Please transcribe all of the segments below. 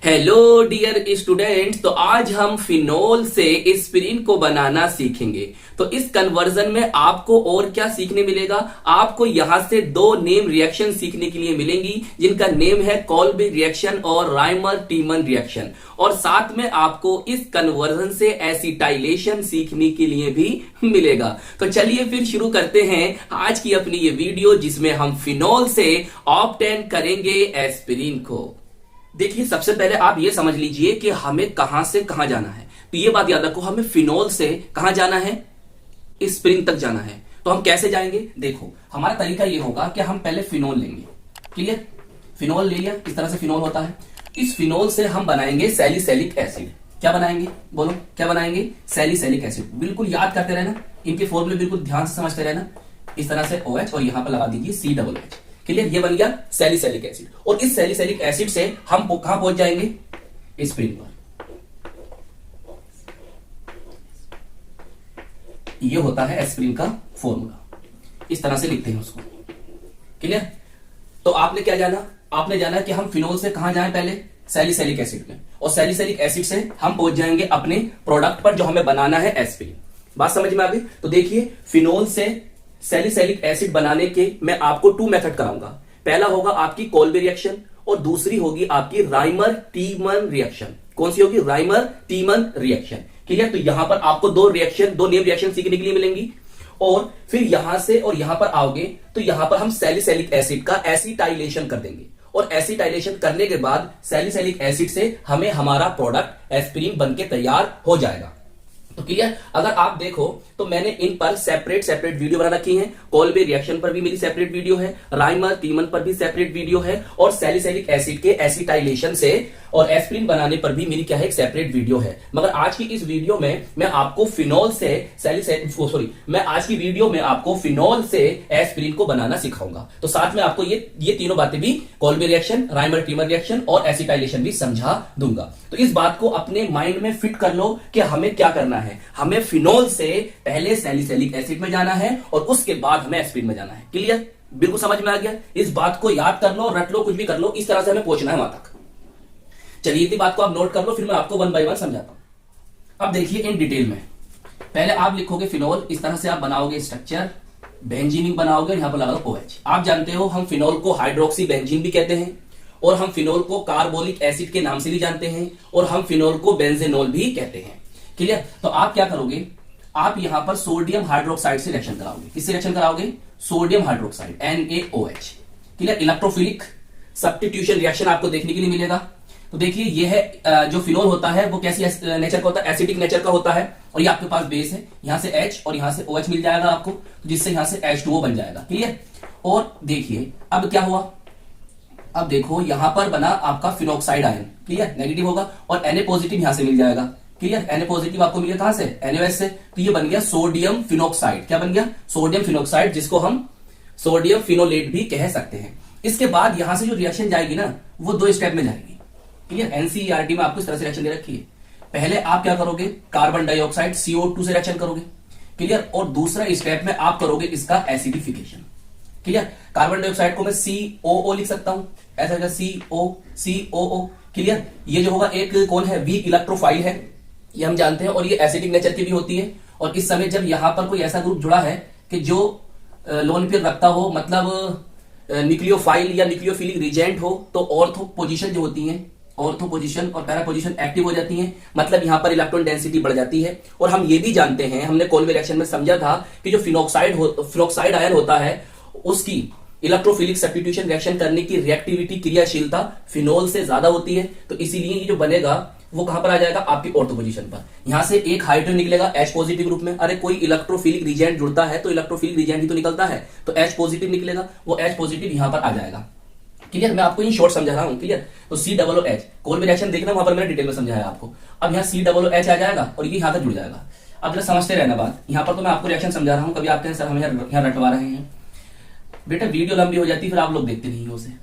Hello dear students. तो आज हम फिनोल से एस्पिरिन को बनाना सीखेंगे। तो इस कन्वर्जन में आपको और क्या सीखने मिलेगा, आपको यहां से दो नेम रिएक्शन सीखने के लिए मिलेंगी जिनका नेम है कॉल्बी रिएक्शन और राइमर टीमन रिएक्शन। और साथ में आपको इस कन्वर्जन से एसिटाइलेशन सीखने के लिए भी मिलेगा। तो चलिए फिर शुरू करते हैं आज की अपनी ये वीडियो जिसमें हम फिनोल से ऑब्टेन करेंगे एस्पिरिन को। देखिए, सबसे पहले आप ये समझ लीजिए कि हमें कहां से कहां जाना है। तो ये बात याद रखो, हमें फिनोल से कहां जाना है, एस्पिरिन तक जाना है। तो हम कैसे जाएंगे, देखो हमारा तरीका ये होगा कि हम पहले फिनोल लेंगे। क्लियर, फिनोल ले लिया, इस तरह से फिनोल होता है। इस फिनोल से हम बनाएंगे सैलिसिलिक एसिड। क्या बनाएंगे, बोलो क्या बनाएंगे, सैलिसिलिक एसिड। बिल्कुल याद करते रहना, इनके फॉर्मूले बिल्कुल ध्यान से समझते रहना। इस तरह से OH और यहां पर लगा दीजिए COOH। क्लियर, ये बन गया सैलिसिलिक एसिड। और इस सैलिसिलिक एसिड से हम कहां पहुंच जाएंगे, एस्पिरिन पर। ये होता है एस्पिरिन का फॉर्मूला, इस तरह से लिखते हैं उसको। क्लियर, तो आपने क्या जाना, आपने जाना कि हम फिनोल से कहां जाएं, पहले सैलिसिलिक एसिड में, और सैलिसिलिक एसिड से हम पहुंच जाएंगे अपने प्रोडक्ट पर जो हमें बनाना है एस्पिरिन। बात समझ में आ गई। तो देखिए, फिनोल से सैलिसिलिक एसिड बनाने के मैं आपको 2 मेथड कराऊंगा। पहला होगा आपकी कॉल्बी रिएक्शन और दूसरी होगी आपकी राइमर टीमन रिएक्शन। कौन सी होगी, राइमर टीमन रिएक्शन। क्लियर, तो यहां पर आपको दो नेम रिएक्शन सीखने के लिए मिलेंगी। और फिर यहां से और यहां पर आओगे तो यहां पर हम सैलिसिलिक एसिड का एसिटाइलेशन कर देंगे। और एसिटाइलेशन करने के बाद सैलिसिलिक एसिड से हमें हमारा प्रोडक्ट एस्पिरिन बनके तैयार हो जाएगा। तो क्लियर, अगर आप देखो तो मैंने इन पर सेपरेट वीडियो बना रखी है। कॉल्बी रिएक्शन पर भी मेरी सेपरेट वीडियो है, राइमर टीमन पर भी सेपरेट वीडियो है, और सैलिसिलिक एसिड के एसिटाइलेशन से और एस्पिरिन बनाने पर भी मेरी क्या है, एक सेपरेट वीडियो है। मगर आज की इस वीडियो में मैं आपको फिनोल से मैं आज की वीडियो में आपको फिनोल से एस्पिरिन को बनाना सिखाऊंगा। तो साथ में आपको ये तीनों बातें भी, कॉल्बी रिएक्शन, राइमर टीमन रिएक्शन और एसिटाइलेशन भी समझा दूंगा। तो इस बात को अपने माइंड में फिट कर लो कि हमें क्या करना है। हमें फिनोल से पहले सैलिसिलिक एसिड में जाना है और उसके बाद हमें एस्पिरिन में जाना है। क्लियर, बिल्कुल समझ में आ गया। इस बात को याद कर लो, रट लो, कुछ भी कर लो, इस तरह से हमें पहुंचना है वहां तक। चलिए इतनी बात को आप नोट कर लो, फिर मैं आपको 1 बाय 1 समझाता हूं। अब देखिए इन डिटेल में, पहले आप लिखोगे फिनोल, इस तरह से आप बनाओगे स्ट्रक्चर, बेंजीन बनाओगे, यहां पर लगा दो OH। आप जानते हो हम फिनोल को हाइड्रोक्सी बेंजीन भी कहते हैं, और हम फिनोल को कार्बोलिक एसिड के नाम से भी जानते हैं, और हम फिनोल को बेंजेनोल भी कहते हैं। क्लियर, तो आप क्या करोगे, आप यहां पर सोडियम हाइड्रोक्साइड से रिएक्शन कराओगे। किससे रिएक्शन कराओगे, sodium hydroxide NaOH। Clear, electrophilic substitution reaction आपको देखने के लिए मिलेगा। तो देखिए ये है जो फिनोल होता है वो कैसी नेचर का होता है, एसिडिक नेचर का होता है। और ये आपके पास बेस है, यहां से H और यहां से OH मिल जाएगा आपको, जिससे यहां से H2O बन जाएगा। क्लियर, और देखिए अब क्या हुआ, अब देखो यहां पर बना आपका फिनोक्साइड आयन। क्लियर, नेगेटिव होगा, और Na पॉजिटिव यहां से मिल जाएगा। क्लियर, Na पॉजिटिव आपको मिलेगा कहां से, NaOH से। तो ये बन गया सोडियम फिनोक्साइड। क्या बन गया, सोडियम फिनोक्साइड, जिसको हम सोडियम फिनोलेट भी कह सकते हैं। इसके बाद यहां से जो रिएक्शन जाएगी ना, वो 2 स्टेप में जाएगी। क्लियर, NCERT में आपको इस तरह से रिएक्शन दे रखी है। पहले आप क्या करोगे, कार्बन डाइऑक्साइड CO2 से रिएक्शन करोगे। क्लियर, और दूसरा स्टेप में आप करोगे इसका एसिडिफिकेशन। क्लियर, कार्बन डाइऑक्साइड को मैं COO लिख सकता हूं, ऐसा होगा COO। क्लियर, ये जो होगा एक कौन है, वीक इलेक्ट्रोफाइल है, ये हम जानते हैं, और ये एसिडिक नेचर की भी होती है। और इस समय जब यहां पर कोई ऐसा ग्रुप जुड़ा है कि जो लोन पेयर रखता हो, मतलब न्यूक्लियोफाइल या न्यूक्लियोफिलिक रिजेंट हो, तो ऑर्थो पोजीशन जो होती है, ऑर्थो पोजीशन और पैरा पोजीशन एक्टिव हो जाती हैं। मतलब यहां पर इलेक्ट्रॉन डेंसिटी बढ़ जाती है। और हम ये भी जानते हैं, हमने कॉल्बी रिएक्शन में समझा था कि जो फिनोक्साइड आयन होता है उसकी इलेक्ट्रोफिलिक सब्स्टिट्यूशन रिएक्शन करने की रिएक्टिविटी, क्रियाशीलता फिनोल से ज्यादा होती है। तो इसीलिए ये जो बनेगा वो कहां पर आ जाएगा, आपकी ऑर्थो पोजीशन पर। यहां से एक हाइड्रोजन निकलेगा H पॉजिटिव ग्रुप में। अरे कोई इलेक्ट्रोफिलिक रिजेंट जुड़ता है तो इलेक्ट्रोफिलिक रिजेंट ही तो निकलता है, तो H पॉजिटिव निकलेगा, वो H पॉजिटिव यहां पर आ जाएगा। क्लियर, मैं आपको इन शॉर्ट समझा रहा हूं। क्लियर, तो COOH कॉल्बी रिएक्शन देखना, वहां पर मैंने डिटेल में समझाया आपको। अब यहां COOH आ जाएगा और ये यहां तक जुड़ जाएगा। अब जरा समझते रहना बात, यहां पर तो मैं आपको रिएक्शन समझा रहा हूं, कभी आपके सर हमें यहां रटवा रहे हैं। बेटा वीडियो लंबी हो जाती है, फिर आप लोग देखते नहीं हो उसे।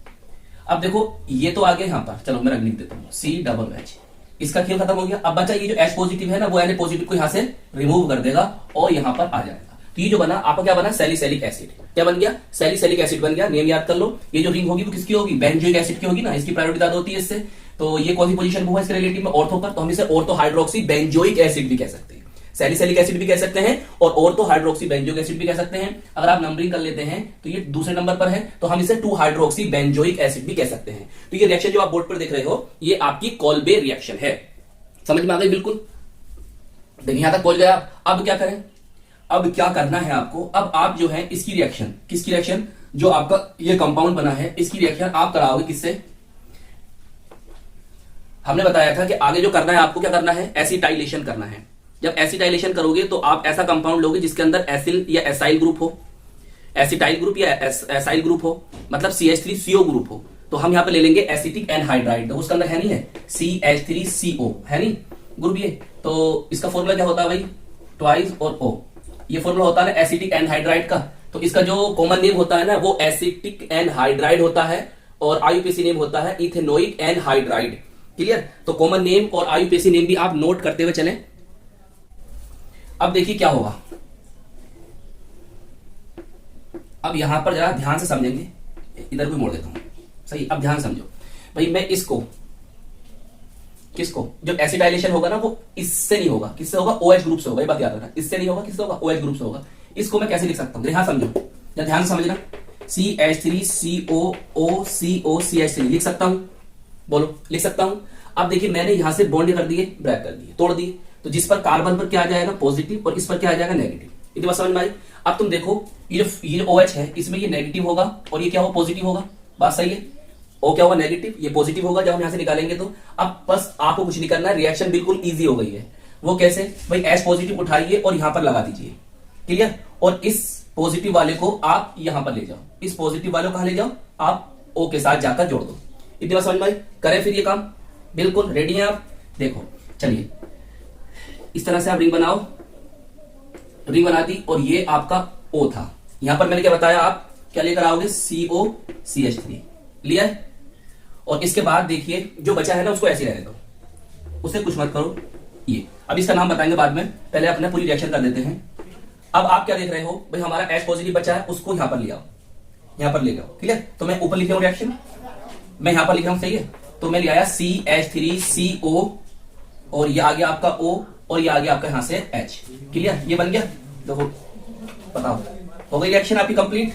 अब देखो ये तो आ गया यहां पर, चलो मैं लिख देता हूं COOH, इसका खेल खत्म हो गया। अब बचा ये जो H पॉजिटिव है ना, वो Na पॉजिटिव को यहां से रिमूव कर देगा और यहां पर आ जाएगा। तो ये जो बना आपका क्या बना, सैलिसिलिक एसिड। क्या बन गया, सैलिसिलिक एसिड बन गया। नेम याद कर लो, ये जो रिंग होगी वो किसकी होगी, बेंजोइक एसिड की होगी ना, इसकी प्रायोरिटी ज्यादा होती है इससे। तो ये कौन सी पोजीशन हुआ इसके रिलेटिव में, ऑर्थो पर, तो हम इसे ऑर्थो हाइड्रोक्सी बेंजोइक एसिड भी कह सकते हैं, सैलिसिलिक एसिड भी कह सकते हैं और ऑर्थो हाइड्रोक्सी बेंजोइक एसिड भी कह सकते हैं। अगर आप नंबरिंग कर लेते हैं तो ये दूसरे नंबर पर है, तो हम इसे 2 हाइड्रोक्सी बेंजोइक एसिड भी कह सकते हैं। तो ये रिएक्शन जो आप बोर्ड पर देख रहे हो ये आपकी कोल्बे रिएक्शन है। समझ में आ गई बिल्कुल। देखिए यहां तक पहुंच गया। अब क्या करें, अब क्या करना है आपको, अब आप जो है इसकी रिएक्शन, किसकी रिएक्शन, जो आपका ये कंपाउंड बना है इसकी रिएक्शन आप कराओगे किससे, हमने बताया था कि आगे जो करना है आपको क्या करना है, एसिटाइलेशन करना है। जब एसिटाइलेशन करोगे तो आप ऐसा कंपाउंड लोगे जिसके अंदर एसिल या एसाइल ग्रुप हो, एसिटाइल ग्रुप या एसाइल ग्रुप हो, मतलब CH3CO ग्रुप हो। तो हम यहां पे ले लेंगे एसिटिक एनहाइड्राइड, उसके अंदर है नहीं है CH3CO है नहीं ग्रुप ये। तो इसका फॉर्मूला क्या होता है भाई, ट्वाइस और O, ये फॉर्मूला होता है ना एसिटिक एनहाइड्राइड का। तो इसका जो कॉमन नेम होता है ना वो एसिटिक एनहाइड्राइड होता है और IUPAC नेम होता है इथेनोइक एनहाइड्राइड। क्लियर। तो कॉमन नेम और IUPAC नेम भी आप नोट करते हुए चलें। अब देखिए क्या होगा, अब यहां पर जरा ध्यान से समझेंगे, इधर भी मोड़ देता हूं, सही। अब ध्यान समझो भाई, मैं इसको किसको, जब एसिटाइलेशन होगा ना वो इससे नहीं होगा, किससे होगा, OH ग्रुप से होगा, ये बात याद रखना, इससे नहीं होगा, किससे होगा, OH ग्रुप से होगा। इसको मैं कैसे लिख सकता हूं, ध्यान समझो, ध्यान से समझना, CH3COO CH3 लिख सकता हूं, बोलो लिख सकता हूं। अब देखिए मैंने यहां से बॉन्ड कर दिए, ब्रेक कर दिए, तोड़ दिए, तो जिस पर कार्बन पर क्या आ जाएगा, पॉजिटिव, और इस पर क्या आ जाएगा, नेगेटिव। इतनी बात समझ में आई। अब तुम देखो ये जो OH है इसमें ये नेगेटिव होगा और ये क्या होगा, पॉजिटिव होगा, बात सही है। O क्या होगा, नेगेटिव, ये पॉजिटिव होगा जब हम यहां से निकालेंगे तो। अब बस आपको कुछ नहीं करना है, रिएक्शन बिल्कुल इजी हो गई है। वो कैसे भाई, H पॉजिटिव उठाइए और यहां पर लगा दीजिए, क्लियर। और इस पॉजिटिव वाले को आप यहां पर ले जाओ, इस पॉजिटिव वाले को कहां ले जाओ, आप O के साथ जाकर जोड़ दो। इतनी बात समझ में आई। करें फिर ये काम, बिल्कुल रेडी है आप। देखो चलिए इस तरह से आप रिंग बनाओ, रिंग बना दी और ये आपका O था। यहां पर मैंने क्या बताया, आप क्या लेकर आओगे, COCH3 लिया है। और इसके बाद देखिए जो बचा है ना उसको ऐसे रहने दो, उसे कुछ मत करो। ये अब इसका नाम बताएंगे बाद में, पहले अपने पूरी रिएक्शन कर देते हैं। अब आप क्या देख रहे हो भाई, हमारा H पॉजिटिव बचा है, उसको यहां पर ले आओ, यहां पर ले जाओ, ठीक है। तो मैं ऊपर लिख रहा हूं रिएक्शन, मैं यहां पर लिख रहा हूं, सही है। तो मैं ले आया CH3CO और ये आ गया आपका O और ये आ गया आपका यहां से H, क्लियर। ये बन गया, देखो बताओ हो गई रिएक्शन आपकी कंप्लीट।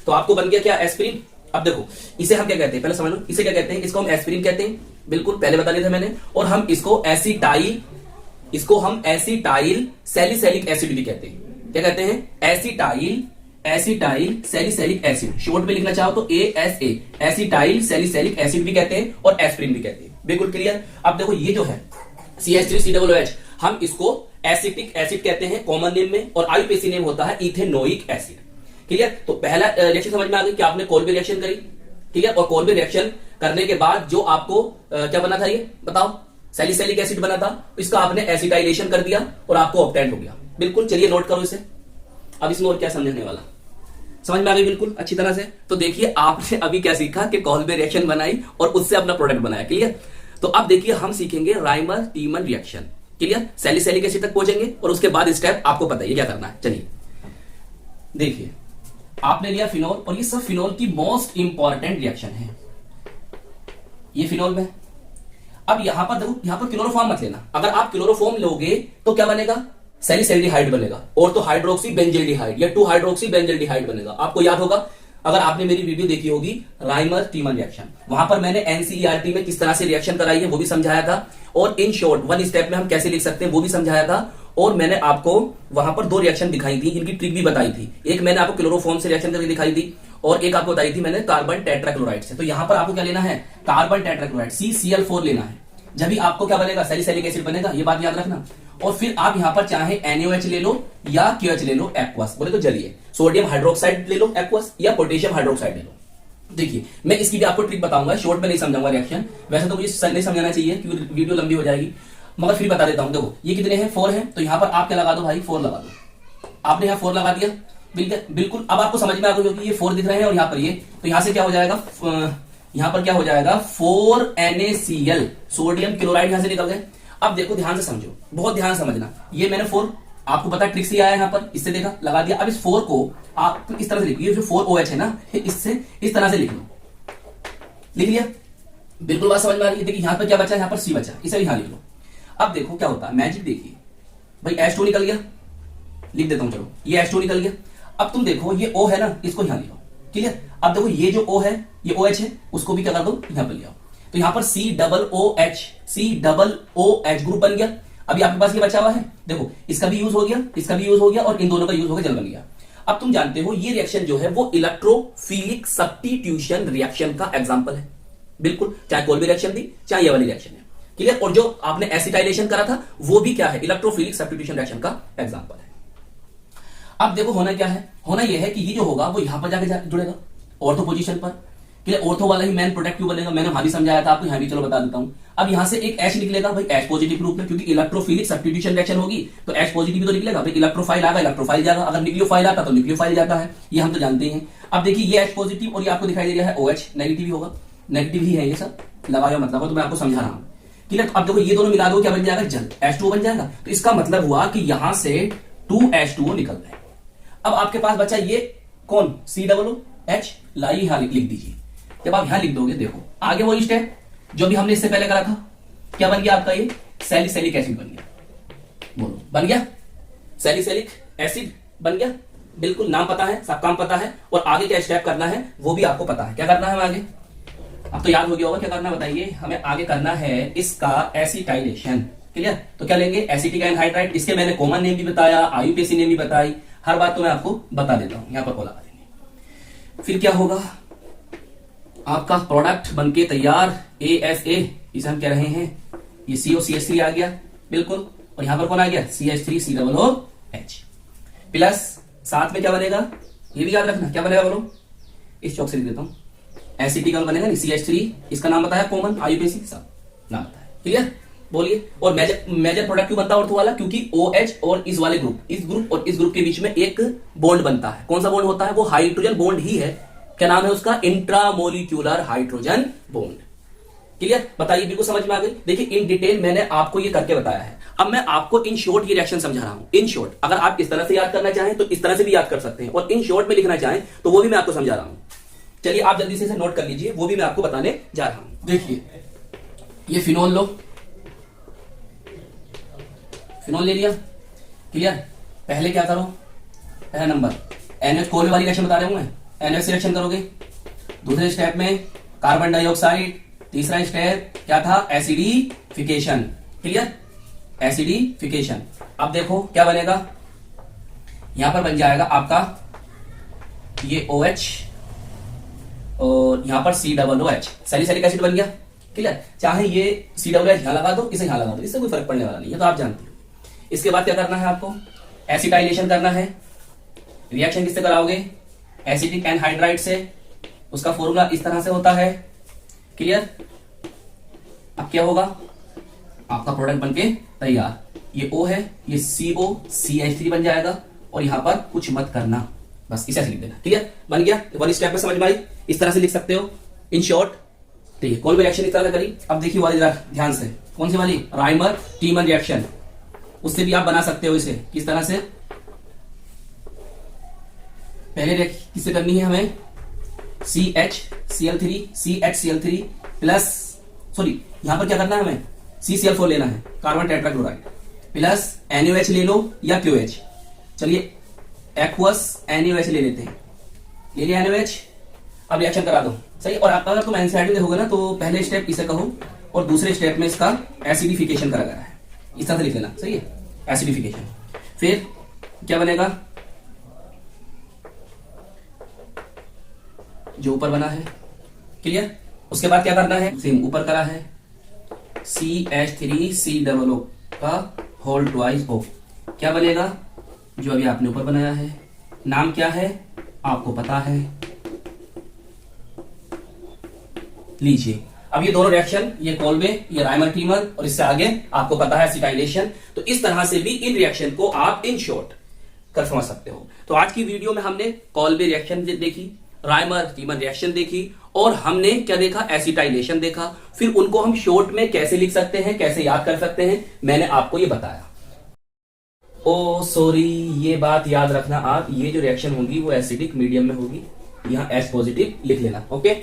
तो आपको बन गया क्या, एस्पिरिन। अब देखो इसे हम क्या कहते हैं, पहले समझ लो इसे क्या कहते हैं, इसको हम एस्पिरिन कहते हैं, बिल्कुल पहले बता दिया था मैंने। और हम इसको एसिटाइल सैलिसिलिक एसिड भी कहते हैं। क्या कहते हैं, एसिटाइल सैलिसिलिक एसिड, शॉर्ट में लिखना चाहो तो ASA, एसिटाइल सैलिसिलिक एसिड भी कहते हैं और एस्पिरिन भी कहते हैं, बिल्कुल क्लियर। अब देखो ये जो है CH3COOH, हम इसको एसिटिक एसिड कहते हैं कॉमन नेम में, और IUPAC नेम होता है इथेनोइक एसिड, क्लियर। तो पहला रिएक्शन समझ में आ गई कि आपने कोल्बे रिएक्शन करी, क्लियर। और कोल्बे रिएक्शन करने के बाद जो आपको क्या बना था, ये बताओ, सैलिसिलिक एसिड बना था, इसका आपने एसिटाइलेशन कर दिया और आपको ऑक्टेंट हो गया, बिल्कुल। चलिए नोट करो इसे। अब इसमें और क्या समझने वाला, समझ में आ गई बिल्कुल अच्छी तरह से। तो देखिए आपने अभी क्या सीखा कि कोल्बे रिएक्शन बनाई और उससे अपना प्रोडक्ट बनाया, क्लियर। तो अब देखिए हम सीखेंगे Rymer टीमन reaction, clear. Salicylic acid तक पहुंचेंगे और उसके बाद स्टेप आपको पता है क्या करना है। चलिए देखिए, आपने लिया फिनोल और ये सब फिनोल की मोस्ट इंपॉर्टेंट रिएक्शन है, ये फिनोल में। अब यहां पर देखो, यहां पर क्लोरोफॉर्म मत लेना, अगर आप क्लोरोफॉर्म लोगे तो क्या बनेगा, सैलिसैल्डिहाइड बनेगा, और तो हाइड्रोक्सी बेंजल्डिहाइड या 2 हाइड्रोक्सी बेंजल्डिहाइड बनेगा। आपको याद होगा अगर आपने मेरी वीडियो देखी होगी राइमर टीमन रिएक्शन, वहां पर मैंने एनसीईआरटी में किस तरह से रिएक्शन कराई है वो भी समझाया था, और इन शॉर्ट 1 स्टेप में हम कैसे लिख सकते हैं वो भी समझाया था। और मैंने आपको वहां पर 2 रिएक्शन दिखाई थी, इनकी ट्रिक भी बताई थी। एक मैंने आपको क्लोरोफॉर्म से रिएक्शन करके दिखाई थी और एक आपको बताई थी मैंने कार्बन टेट्राक्लोराइड से। तो यहां पर आपको क्या लेना है, कार्बन टेट्राक्लोराइड CCl4 लेना है, जब भी आपको क्या बनेगा, सैलिसिलिक एसिड बनेगा, ये बात याद रखना। और फिर आप यहां पर चाहे NaOH ले लो या KOH ले लो एक्वस, बोले तो जलिए, सोडियम हाइड्रोक्साइड ले लो एक्वस या पोटेशियम हाइड्रोक्साइड ले लो। देखिए मैं इसकी भी आपको ट्रिक बताऊंगा, शॉर्ट में नहीं समझाऊंगा रिएक्शन, वैसे तो मुझे नहीं समझाना चाहिए क्योंकि वीडियो लंबी हो जाएगी, मगर फिर बता देता हूं। देखो ये कितने हैं, 4 हैं, तो यहां पर आप क्या लगा दो भाई, 4 लगा दो। आपने यहां 4 लगा दिया, बिल्कुल। अब आपको समझ में आ गया कि ये 4 दिख रहे हैं और यहां पर ये, तो यहां से क्या हो जाएगा, यहां पर क्या हो जाएगा 4 NaCl, सोडियम क्लोराइड यहां से निकल गए। अब देखो ध्यान से समझो, बहुत ध्यान समझना, ये मैंने 4 आपको पता ट्रिक से आया, यहां पर इससे देखा लगा दिया। अब इस 4 को आप इस तरह से लिखिए, जो 4OH है ना, इससे इस तरह से लिख लो, लिख लिया, बिल्कुल बात समझ में आ रही है। देखिए यहां पर क्या बचा, यहां पर सी बचा, इसे भी यहां लिख लो। अब देखो क्या होता है, मैजिक देखिए भाई, H2 निकल गया, लिख देता हूं चलो, ये H2 निकल गया। अब तुम देखो ये O है ना, इसको यहां ले आओ, क्लियर। अब देखो ये जो O है, ये OH है, उसको भी क्या कर दो, यहां पर ले आओ। तो यहां पर COOH ग्रुप बन गया। अभी आपके पास ये बचा हुआ है, देखो इसका भी यूज हो गया, इसका भी यूज हो गया, और इन दोनों का यूज हो गया, जल बन गया। अब तुम जानते हो ये रिएक्शन जो है वो इलेक्ट्रोफिलिक सब्स्टिट्यूशन रिएक्शन का एग्जांपल है, बिल्कुल, चाहे कोई भी रिएक्शन थी, चाहे ये वाली रिएक्शन है, क्लियर। और जो आपने एसिटाइलेशन करा था वो भी क्या है, इलेक्ट्रोफिलिक सब्स्टिट्यूशन रिएक्शन का एग्जांपल है। अब देखो होना क्या है, होना यह है कि ये जो होगा वो यहां पर जाके जुड़ेगा ऑर्थो पोजीशन पर, क्लियर। ऑर्थो वाला ही मेन प्रोडक्ट क्यों बनेगा, मैंने वहां भी समझाया था आपको, यहां भी चलो बता देता हूं। अब यहां से एक H निकलेगा भाई, H पॉजिटिव ग्रुप में, क्योंकि इलेक्ट्रोफिलिक सब्स्टिट्यूशन रिएक्शन होगी तो H पॉजिटिव तो निकलेगा भाई। इलेक्ट्रोफाइल आगा, इलेक्ट्रोफाइल जाएगा, अगर न्यूक्लियोफाइल आता तो न्यूक्लियोफाइल जाता है, ये हम तो जानते ही हैं। अब देखिए ये H पॉजिटिव और ये आपको दिखाई दे रहा है OH नेगेटिव ही होगा, नेगेटिव ही है ये सब, लगाया मतलब तो मैं आपको समझा रहा हूं, क्लियर। तो अब देखो ये दोनों मिला दो, क्या बन जाएगा, जल, H2O बन जाएगा। तो इसका मतलब हुआ कि यहां से 2H2O निकल रहा है। अब आपके पास बचा ये कौन, COOH, लाई यहां लिख दीजिए। जब आप यहां लिख दोगे, देखो आगे वो स्टेप जो भी हमने इससे पहले करा था, क्या बन गया आपका, ये सैलिसिलिक एसिड बन गया, बोलो बन गया, सैलिसिलिक एसिड बन गया, बिल्कुल, नाम पता है, सब काम पता है, और आगे क्या स्टेप करना है वो भी आपको पता है। क्या करना है हमें आगे, अब तो याद हो गया होगा क्या करना है, बताइए। हमें आगे करना है इसका एसिटाइलेशन, क्लियर। तो क्या लेंगे, एसिटिक एनहाइड्राइड, इसके मैंने कॉमन नेम भी बताया, IUPAC नेम भी बताई, हर बात तो मैं आपको बता देता हूं, यहां पर को लगा देंगे। फिर क्या होगा, आपका प्रोडक्ट बनके तैयार, ASA, इसे हम कह रहे हैं, ये COCH3 आ गया, बिल्कुल, और यहां पर कौन आ गया, CH3COOH प्लस, साथ में क्या बनेगा, ये भी याद रखना, क्या बनेगा बोलो, इस चौक से लिख देता हूं, एसिटिक बनेगा नहीं, CH3, इसका नाम बताया कॉमन, IUPAC सब नाम बताया, क्लियर। बोलिए, और मेजर प्रोडक्ट क्यों बनता है ऑर्थो वाला, क्योंकि OH और इस वाले ग्रुप, इस ग्रुप और इस ग्रुप के बीच में एक बॉन्ड बनता है। कौन सा बॉन्ड होता है, वो हाइड्रोजन बॉन्ड ही है, क्या नाम है उसका, इंट्रामोलिक्यूलर हाइड्रोजन बॉन्ड, क्लियर। बताइए, बिल्कुल समझ में आ गई। देखिए इन डिटेल मैंने आपको ये करके बताया है, अब मैं आपको इन शॉर्ट ये रिएक्शन समझा रहा हूं। इन शॉर्ट अगर आप इस तरह से याद करना चाहें तो इस तरह से भी याद कर सकते हैं, और इन शॉर्ट में लिखना चाहें तो वो भी मैं आपको समझा रहा हूं। चलिए आप जल्दी से इसे नोट कर लीजिए, वो भी मैं आपको बताने जा रहा हूं। देखिए ये फिनोल लो, फिनोल ले लिया, क्लियर। पहले क्या करो, पहला नंबर NH कोल वाली रिएक्शन बता रहे हूं मैं, NH से रिएक्शन करोगे। दूसरे स्टेप में कार्बन डाइऑक्साइड, तीसरा स्टेप क्या था, एसिडिफिकेशन, क्लियर, एसिडिफिकेशन। अब देखो क्या बनेगा, यहां पर बन जाएगा आपका ये OH और यहां पर COOH, सैलिसिलिक एसिड बन गया, क्लियर। चाहे ये COOH यहां लगा दो, इसे यहां लगा दो, इससे कोई फर्क पड़ने वाला नहीं है, तो आप जानते हो। इसके बाद क्या करना है आपको, एसिटाइलेशन करना है। रिएक्शन किससे कराओगे, एसिटिक एनहाइड्राइड से, उसका फॉर्मूला इस तरह से होता है, क्लियर। अब क्या होगा, आपका प्रोडक्ट बनके तैयार, ये O है, ये COCH3 बन जाएगा, और यहां पर कुछ मत करना, बस इसे लिख देना, क्लियर, बन गया। वन स्टेप में समझ में आई, इस तरह से लिख सकते हो इन शॉर्ट, ठीक है। कौन भी रिएक्शन इस तरह से करी, अब देखिए वाली ध्यान से, कौन सी वाली, राइमर टीमन रिएक्शन, उससे भी आप बना सकते हो इसे, किस तरह से, पहले किससे करनी है हमें, CHCl3 प्लस, सॉरी यहां पर क्या करना है हमें, CCl4 लेना है, कार्बन टेट्राक्लोराइड, प्लस NaOH ले लो या QH, चलिए एक्वस NaOH ले लेते हैं, ले लिया NaOH। अब रिएक्शन करा दो, सही। और आप अगर तुम एनसीईआरटी देखोगे ना तो पहले स्टेप इसे कहो और दूसरे स्टेप में इसका एसिडिफिकेशन करा गया है, इस तरह से लिख लेना, सही है, एसिडिफिकेशन। फिर क्या बनेगा, जो ऊपर बना है, क्लियर। उसके बाद क्या करना है, सेम ऊपर करा है, CH3COO का होल ट्वाइस O, क्या बनेगा, जो अभी आपने ऊपर बनाया है, नाम क्या है आपको पता है, लीजिए। अब ये दोनों रिएक्शन, ये कॉल्वे, ये राइमर टीमर, और इससे आगे आपको पता है एसिटाइलेशन। तो इस तरह से भी इन रिएक्शन को आप इन शॉर्ट कर समझ सकते हो। तो आज की वीडियो में हमने कॉल्वे रिएक्शन देखी, राइमर टीमर रिएक्शन देखी, और हमने क्या देखा, एसिटाइलेशन देखा। फिर उनको हम शॉर्ट में कैसे लिख सकते हैं, कैसे याद कर सकते हैं, मैंने आपको ये बताया। ओ सॉरी, ये बात याद रखना आप, ये जो रिएक्शन होगी वो एसिडिक मीडियम में होगी, यहां H पॉजिटिव लिख लेना, ओके।